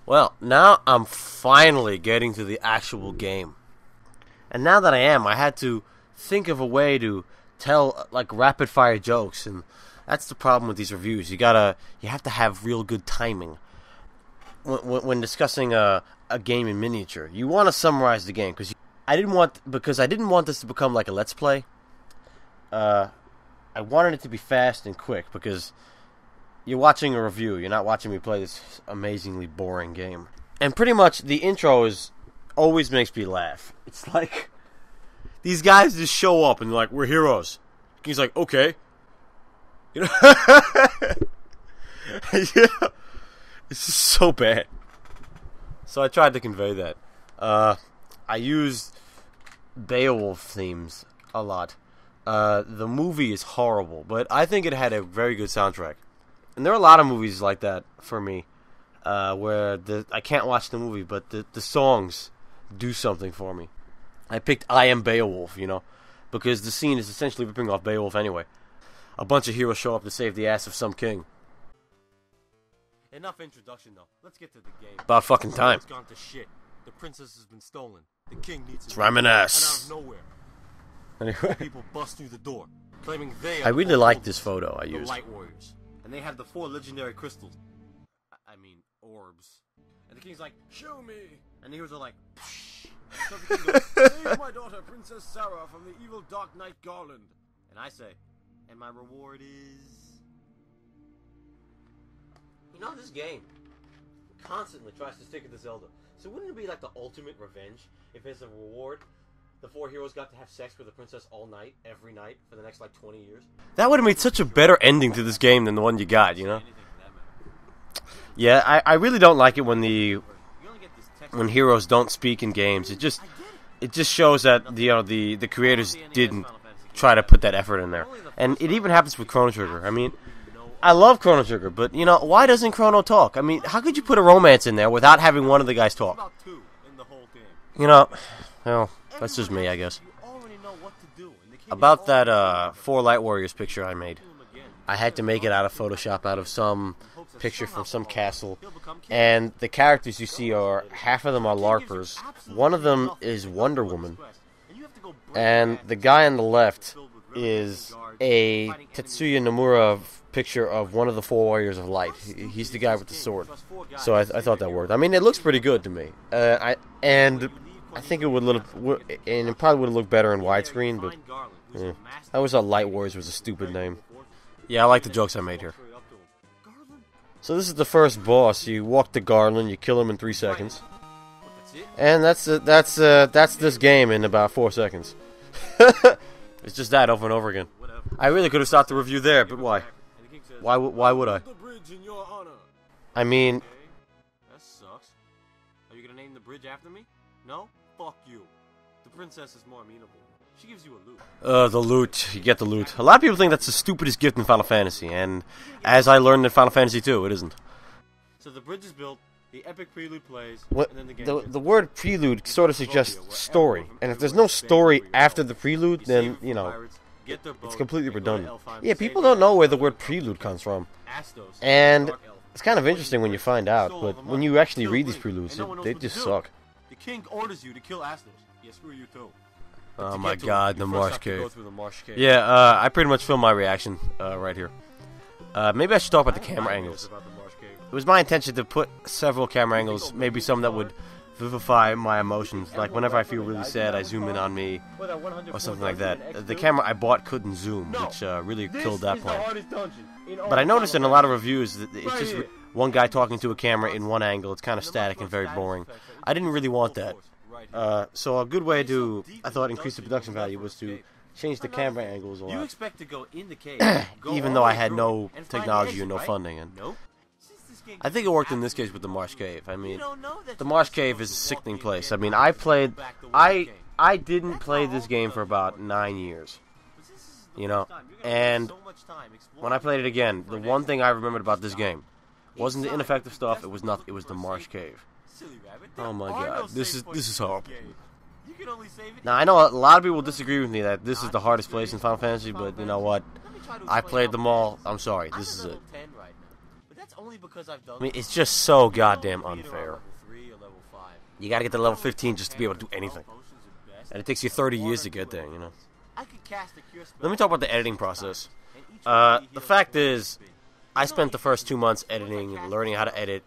Well, now I'm finally getting to the actual game. And now that I am, I had to think of a way to tell, like, rapid-fire jokes, and that's the problem with these reviews. You have to have real good timing when discussing a game in miniature. You want to summarize the game, because I didn't want this to become like a Let's Play. I wanted it to be fast and quick, because you're watching a review. You're not watching me play this amazingly boring game. And pretty much the intro always makes me laugh. It's like these guys just show up and they're like, "We're heroes." He's like, "Okay." You know, yeah. It's just so bad. So I tried to convey that. I used Beowulf Themes a lot. The movie is horrible, but I think it had a very good soundtrack. And there are a lot of movies like that for me, where I can't watch the movie, but the songs do something for me. I picked I Am Beowulf, because the scene is essentially ripping off Beowulf anyway. A bunch of heroes show up to save the ass of some king. Enough introduction, though. Let's get to the game. About fucking time. It's gone to shit. The princess has been stolen. The king needs it's rhyming ass. And out of nowhere, anyway. People bust through the door, claiming they are I really like this photo I used. The Light Warriors. And they have the 4 legendary crystals. I mean, orbs. And the king's like, "Show me!" And the heroes are like, "Psh." So the king goes, "Save my daughter, Princess Sarah, from the evil Dark Knight Garland." And I say, "And my reward is..." This game constantly tries to stick it to Zelda. So wouldn't it be like the ultimate revenge if as a reward, the 4 heroes got to have sex with the princess all night, every night, for the next, 20 years? That would have made such a better ending to this game than the one you got, Yeah, I really don't like it when heroes don't speak in games. It just shows that the creators didn't try to put that effort in there. And it even happens with Chrono Trigger. I mean, I love Chrono Trigger, but, why doesn't Chrono talk? I mean, how could you put a romance in there without having one of the guys talk? Well, that's just me, I guess. About that 4 Light Warriors picture I made. I had to make it out of Photoshop, out of some picture from some castle. And the characters you see half of them are LARPers. One of them is Wonder Woman. And the guy on the left is a Tetsuya Nomura picture of one of the 4 Warriors of Light. He's the guy with the sword. So I thought that worked. I mean, it looks pretty good to me. I think it would and it probably would have looked better in widescreen, but I always thought Light Warriors was a stupid name. Yeah, I like the jokes I made here. So this is the first boss. You walk to Garland, you kill him in 3 seconds. And that's this game in about 4 seconds. It's just that over and over again. I really could have stopped the review there, but why? Why would I? I mean... That sucks. Are you gonna name the bridge after me? No? Fuck you. The princess is more amenable. She gives you a loot. The loot. You get the loot. A lot of people think that's the stupidest gift in Final Fantasy, and as I learned in Final Fantasy 2, it isn't. So the bridge is built, the epic prelude plays, and then the game the word prelude sort of suggests story, and if there's no story after the prelude, then, it's completely redundant. Yeah, people don't know where the word prelude comes from. And it's kind of interesting when you find out, but when you actually read these preludes, they just suck. The king orders you to kill Astos. Yeah, screw you too. Oh my god, the Marsh Cave. Yeah, I pretty much filmed my reaction right here. Maybe I should talk about the camera angles. It was my intention to put several camera angles, maybe some that would vivify my emotions. Like whenever I feel really sad, I zoom in on me, or something like that. The camera I bought couldn't zoom, which really killed that plan. But I noticed in a lot of reviews that it's just one guy talking to a camera in one angle. It's kind of static and very boring. I didn't really want that. So a good way to, I thought, increase the production value was to change the camera angles a lot. You expect to go in the cave, even though I had no technology or no funding. And I think it worked in this case with the Marsh Cave. I mean, the Marsh Cave is a sickening place. I mean, I didn't play this game for about 9 years. And when I played it again, the one thing I remembered about this game wasn't the ineffective stuff. It was the Marsh Cave. Oh my god, this is horrible. Now I know a lot of people disagree with me that this is the hardest place in Final Fantasy, but you know what? I played them all. I'm sorry, this is it. I mean, it's just so goddamn unfair. You gotta get to level 15 just to be able to do anything. And it takes you 30 years to get there, you know. Let me talk about the editing process. The fact is, I spent the first 2 months editing, learning how to edit,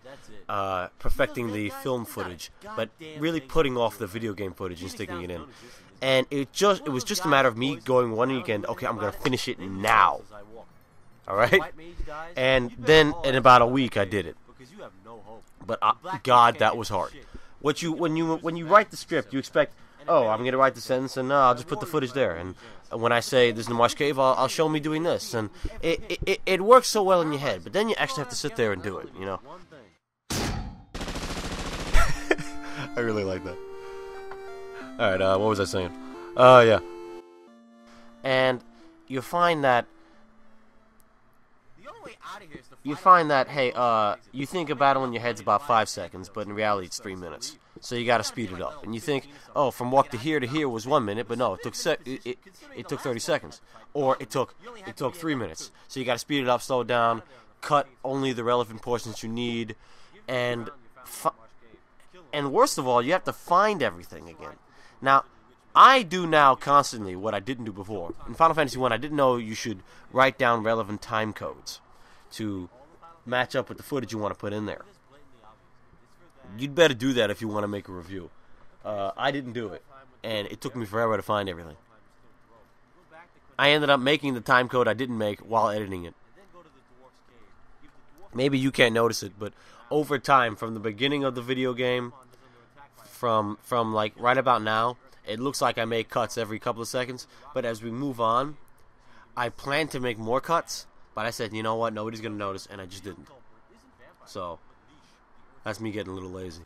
perfecting the film footage, but really putting off the video game footage and sticking it in. And it was just a matter of me going one weekend, okay, I'm gonna finish it now. Alright? And then in about a week I did it. But God, that was hard. When you write the script, you expect, oh, I'm gonna write the sentence and I'll just put the footage there. And when I say this is the Marsh Cave, I'll show me doing this. And it works so well in your head, but then you actually have to sit there and do it, you know. I really like that. Alright, what was I saying? Yeah. And you find that, hey, you think a battle in your head's about 5 seconds, but in reality it's 3 minutes. So you gotta speed it up. And you think, oh, from walk to here was 1 minute, but no, it took 30 seconds. Or it took 3 minutes. So you gotta speed it up, slow it down, cut only the relevant portions you need, and worst of all, you have to find everything again. Now, I do now constantly what I didn't do before. In Final Fantasy 1, I didn't know you should write down relevant time codes to match up with the footage you want to put in there. You'd better do that if you want to make a review. I didn't do it, and it took me forever to find everything. I ended up making the time code I didn't make while editing it. Maybe you can't notice it, but over time, from the beginning of the video game, from like right about now, it looks like I make cuts every couple of seconds, but as we move on, I plan to make more cuts, but I said, you know what, nobody's going to notice, and I just didn't. So, that's me getting a little lazy.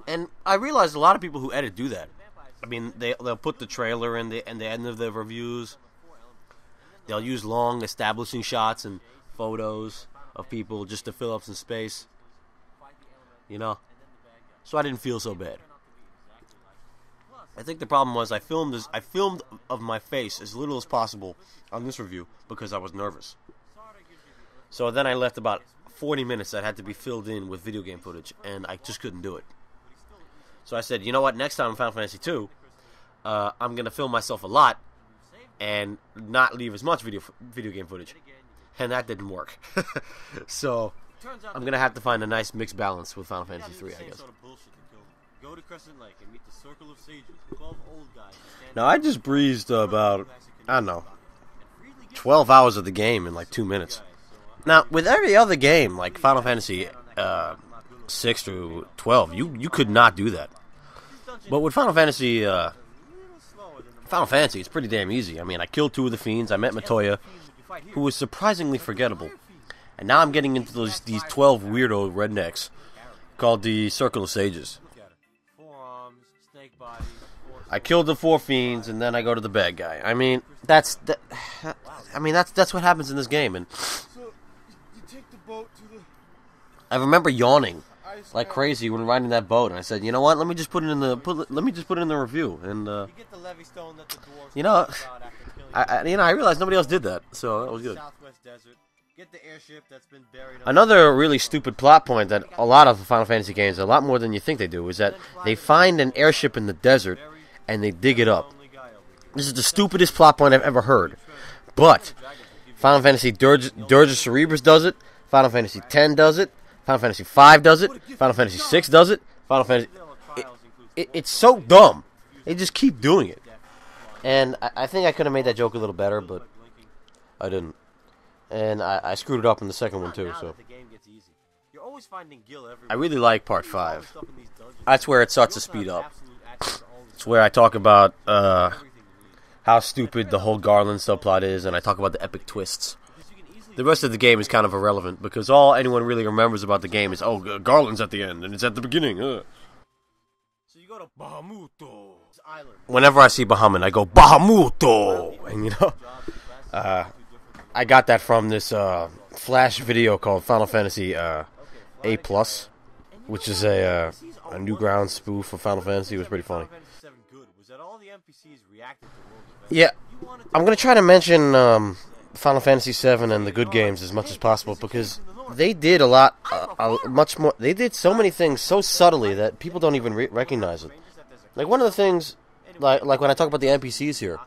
And I realized a lot of people who edit do that. I mean, they'll put the trailer in the end of their reviews. They'll use long establishing shots and photos of people just to fill up some space. You know? So I didn't feel so bad. I think the problem was I filmed of my face as little as possible on this review because I was nervous. So then I left about 40 minutes that had to be filled in with video game footage, and I just couldn't do it. So I said, you know what, next time in Final Fantasy 2, I'm going to film myself a lot and not leave as much video game footage. And that didn't work. So I'm going to have to find a nice mixed balance with Final Fantasy 3, I guess. Go to Crescent Lake and meet the Circle of Sages, 12 old guys. Now, I just breezed about, I don't know, 12 hours of the game in like 2 minutes. Now, with every other game, like Final Fantasy 6 through 12, you could not do that. But with Final Fantasy, it's pretty damn easy. I mean, I killed 2 of the fiends, I met Matoya, who was surprisingly forgettable. And now I'm getting into these 12 weirdo rednecks called the Circle of Sages. I killed the 4 fiends, and then I go to the bad guy. I mean, that's what happens in this game. And I remember yawning like crazy when riding that boat, and I said, you know what? Let me just put it in the review. And you know, I realized nobody else did that, so that was good. Another really stupid plot point that a lot of Final Fantasy games, a lot more than you think they do, is that they find an airship in the desert and they dig it up. This is the stupidest plot point I've ever heard. But Final Fantasy Dirge of Cerberus does it, Final Fantasy X does it, Final Fantasy V does it, Final Fantasy VI does it, Final Fantasy... It's so dumb. They just keep doing it. And I think I could have made that joke a little better, but I didn't. And I screwed it up in the second one too, so... I really like Part 5. That's where it starts to speed up. It's where I talk about how stupid the whole Garland subplot is, and I talk about the epic twists. The rest of the game is kind of irrelevant, because all anyone really remembers about the game is, oh, Garland's at the end, and it's at the beginning. So you go to Bahamut Island. Whenever I see Bahamut, I go, Bahamut! And, you know, I got that from this Flash video called Final Fantasy A+, which is a Newgrounds spoof of Final Fantasy. It was pretty funny. Yeah, I'm going to try to mention Final Fantasy VII and the good games as much as possible, because they did a lot, much more. They did so many things so subtly that people don't even recognize it. Like one of the things, like when I talk about the NPCs here,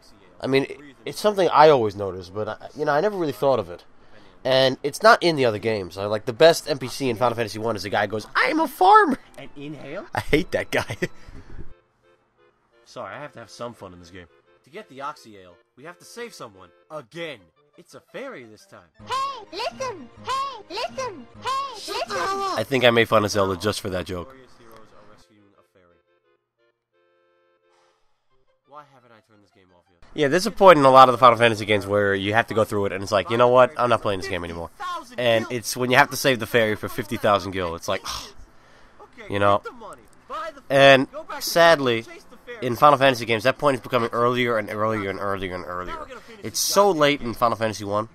I mean, it's something I always notice, but I never really thought of it. And it's not in the other games. Like the best NPC in Final Fantasy 1 is the guy who goes, "I'm a farmer," and inhale. I hate that guy. Sorry, I have to have some fun in this game. To get the Oxy Ale, we have to save someone. Again. It's a fairy this time. Hey, listen! Hey, listen! Hey, listen! I think I made fun of Zelda just for that joke. Why haven't I turned this game off yet? Yeah, there's a point in a lot of the Final Fantasy games where you have to go through it, and it's like, you know what? I'm not playing this game anymore. And it's when you have to save the fairy for 50,000 gil. It's like, you know. And sadly, in Final Fantasy games, that point is becoming earlier and earlier and earlier and earlier. It's so late in Final Fantasy 1,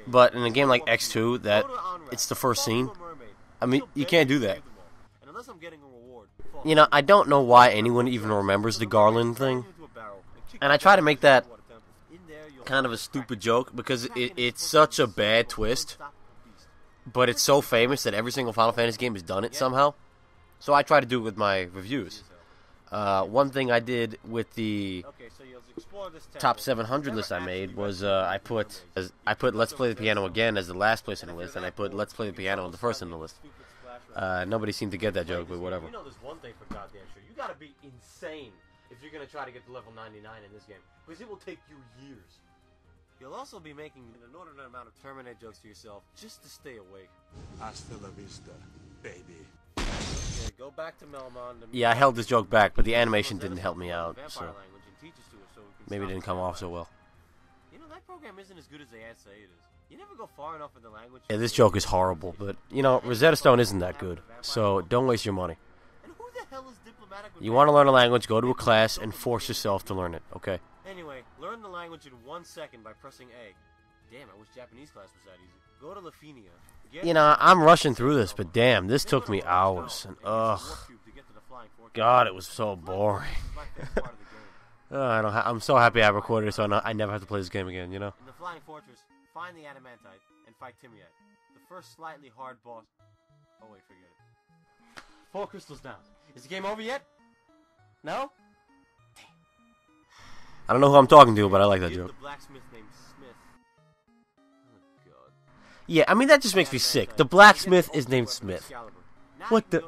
but in a game like X2, that it's the first scene. I mean, you can't do that. You know, I don't know why anyone even remembers the Garland thing. And I try to make that kind of a stupid joke, because it's such a bad twist. But it's so famous that every single Final Fantasy game has done it somehow. So I try to do it with my reviews. One thing I did with the top 700 list I made was I put Let's Play the Piano Again as the last place on the list, and I put Let's Play the Piano on the first on the list. Nobody seemed to get that joke, but whatever. You know, there's one thing for goddamn sure. You gotta be insane if you're gonna try to get to level 99 in this game, because it will take you years. You'll also be making an inordinate amount of Terminator jokes to yourself just to stay awake. Hasta la vista, baby. Okay, go back to Melmond. Yeah, I held this joke back, but the animation didn't help me out, so maybe it didn't come off so well. You know, that program isn't as good as they say it is. You never go far enough in the language. Yeah, this joke is horrible, but, you know, Rosetta Stone isn't that good, so don't waste your money. And who the hell is diplomatic with You want to learn a language, go to a class and force yourself to learn it, okay? Anyway, learn the language in 1 second by pressing A. Damn, I wish Japanese class was that easy. Go to Lithuania. You know, I'm rushing through this, but damn, this took me hours, and ugh. God, it was so boring. I'm so happy I recorded it, so I never have to play this game again, you know? In the Flying Fortress, find the Adamantite and fight Timiat, the first slightly hard boss. Oh wait, forget it. 4 crystals down. Is the game over yet? No? I don't know who I'm talking to, but I like that joke. The blacksmith named Smith. Oh god. Yeah, I mean, that just makes me sick. The blacksmith is named Smith. What the...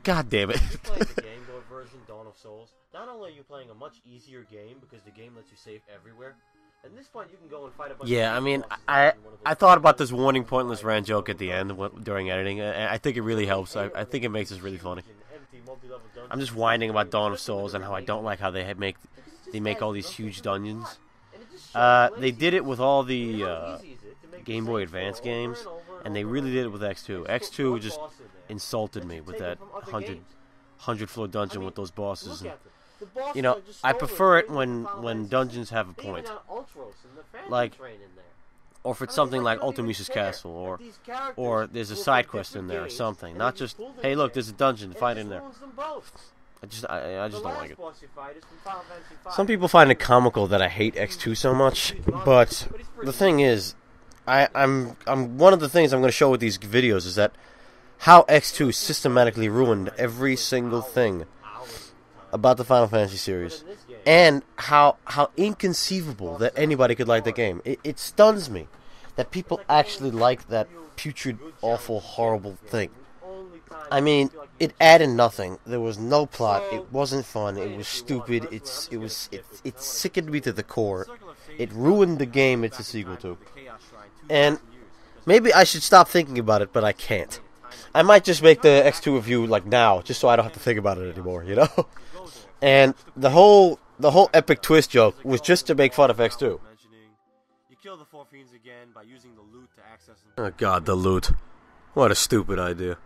God damn it. You're playing the Game Boy version, Dawn of Souls. Not only are you playing a much easier game because the game lets you save everywhere, at this point you can go and fight a bunch Yeah, I mean, I thought about this warning pointless rant joke at the end during editing, and I think it really helps. I think it makes this really funny. I'm just whining about Dawn of Souls and how I don't like how they make all these huge dungeons. They did it with all the Game Boy Advance games, and they really did it with X2. X2 just insulted me with that 100 floor dungeon with those bosses. And, you know, I prefer it when dungeons have a point. Like, or if it's something like Ultimuse's Castle, or there's a side quest in there or something. Not just, hey look, there's a dungeon, fight in there. I just don't like it. Some people find it comical that I hate X2 so much, but the thing is, I'm one of the things I'm going to show with these videos is that how X2 systematically ruined every single thing about the Final Fantasy series, and how inconceivable that anybody could like the game. It stuns me that people actually like that putrid, awful, horrible thing. I mean, it added nothing. There was no plot. It wasn't fun. It was stupid. It sickened me to the core. It ruined the game it's a sequel to. And maybe I should stop thinking about it, but I can't. I might just make the X2 review like now, just so I don't have to think about it anymore, you know? And the whole epic twist joke was just to make fun of X2. You kill the 4 fiends again by using the loot to access them. Oh god, the loot. What a stupid idea.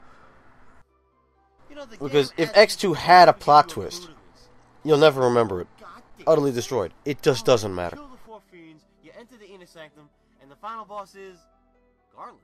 Because if X2 had a plot twist, you'll never remember it. Utterly destroyed. It just doesn't matter. You kill the 4 fiends, you enter the inner sanctum, and the final boss is Garland.